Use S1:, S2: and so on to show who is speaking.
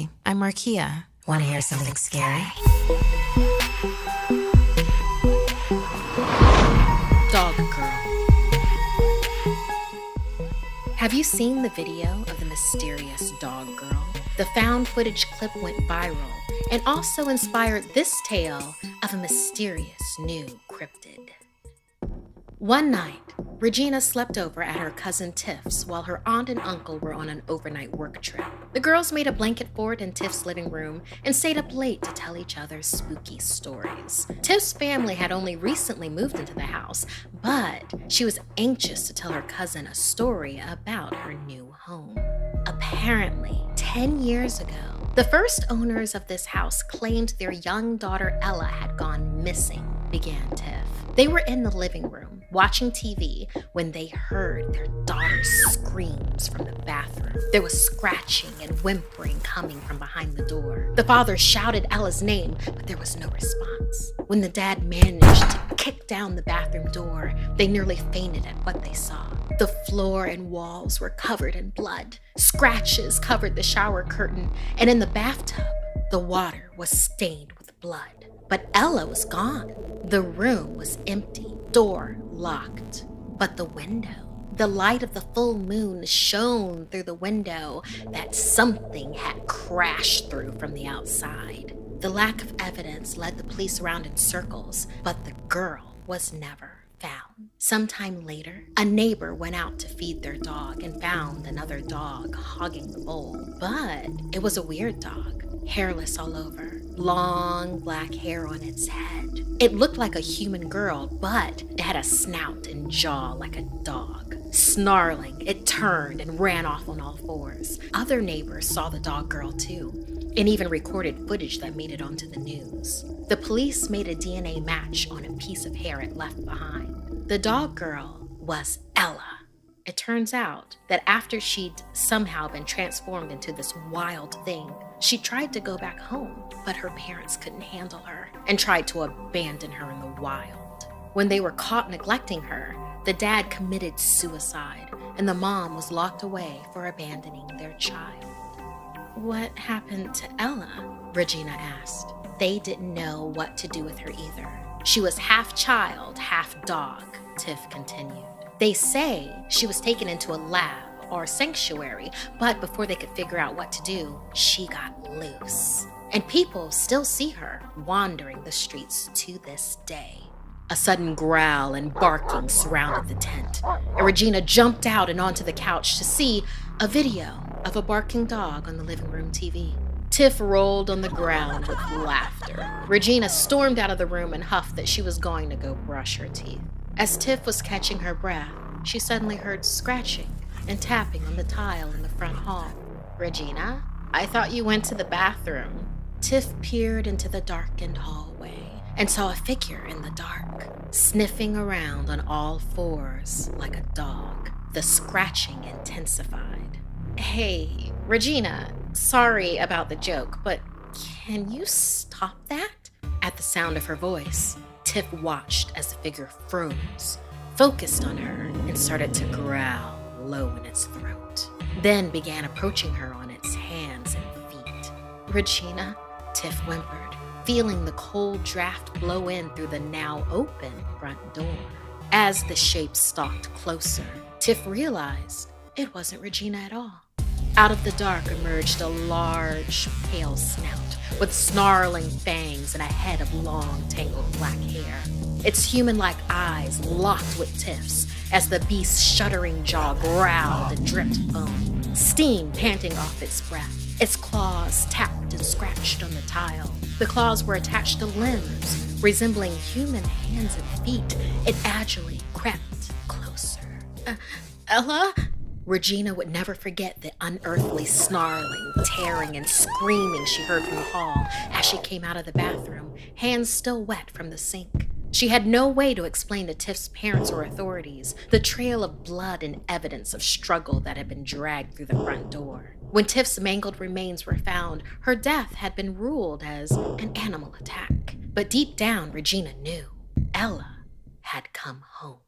S1: Hi, I'm Markia. Want to hear something scary?
S2: Dog Girl. Have you seen the video of the mysterious Dog Girl? The found footage clip went viral and also inspired this tale of a mysterious new cryptid. One night, Regina slept over at her cousin Tiff's while her aunt and uncle were on an overnight work trip. The girls made a blanket fort in Tiff's living room and stayed up late to tell each other spooky stories. Tiff's family had only recently moved into the house, but she was anxious to tell her cousin a story about her new home. Apparently, 10 years ago, the first owners of this house claimed their young daughter Ella had gone missing, began Tiff. They were in the living room, watching TV, when they heard their daughter's screams from the bathroom. There was scratching and whimpering coming from behind the door. The father shouted Ella's name, but there was no response. When the dad managed to kick down the bathroom door, they nearly fainted at what they saw. The floor and walls were covered in blood. Scratches covered the shower curtain, and in the bathtub, the water was stained with blood. But Ella was gone. The room was empty, door locked. But the window, the light of the full moon shone through the window that something had crashed through from the outside. The lack of evidence led the police around in circles, but the girl was never found. Sometime later, a neighbor went out to feed their dog and found another dog hogging the bowl. But it was a weird dog, hairless all over, long black hair on its head. It looked like a human girl, but it had a snout and jaw like a dog. Snarling, it turned and ran off on all fours. Other neighbors saw the dog girl too, and even recorded footage that made it onto the news. The police made a DNA match on a piece of hair it left behind. The dog girl was Ella. It turns out that after she'd somehow been transformed into this wild thing, she tried to go back home, but her parents couldn't handle her and tried to abandon her in the wild. When they were caught neglecting her, the dad committed suicide, and the mom was locked away for abandoning their child. What happened to Ella? Regina asked. They didn't know what to do with her either. She was half child, half dog, Tiff continued. They say she was taken into a lab or sanctuary, but before they could figure out what to do, she got loose. And people still see her wandering the streets to this day. A sudden growl and barking surrounded the tent, and Regina jumped out and onto the couch to see a video of a barking dog on the living room TV. Tiff rolled on the ground with laughter. Regina stormed out of the room and huffed that she was going to go brush her teeth. As Tiff was catching her breath, she suddenly heard scratching and tapping on the tile in the front hall. Regina, I thought you went to the bathroom. Tiff peered into the darkened hallway and saw a figure in the dark, sniffing around on all fours like a dog. The scratching intensified. Hey, Regina, sorry about the joke, but can you stop that? At the sound of her voice, Tiff watched as the figure froze, focused on her, and started to growl low in its throat, then began approaching her on its hands and feet. Regina, Tiff whimpered, feeling the cold draft blow in through the now open front door. As the shape stalked closer, Tiff realized it wasn't Regina at all. Out of the dark emerged a large, pale snout with snarling fangs and a head of long, tangled black hair. Its human-like eyes locked with Tiff's as the beast's shuddering jaw growled and dripped foam, steam panting off its breath. Its claws tapped and scratched on the tile. The claws were attached to limbs, resembling human hands and feet. It agilely crept closer. Ella? Regina would never forget the unearthly snarling, tearing, and screaming she heard from the hall as she came out of the bathroom, hands still wet from the sink. She had no way to explain to Tiff's parents or authorities the trail of blood and evidence of struggle that had been dragged through the front door. When Tiff's mangled remains were found, her death had been ruled as an animal attack. But deep down, Regina knew Ella had come home.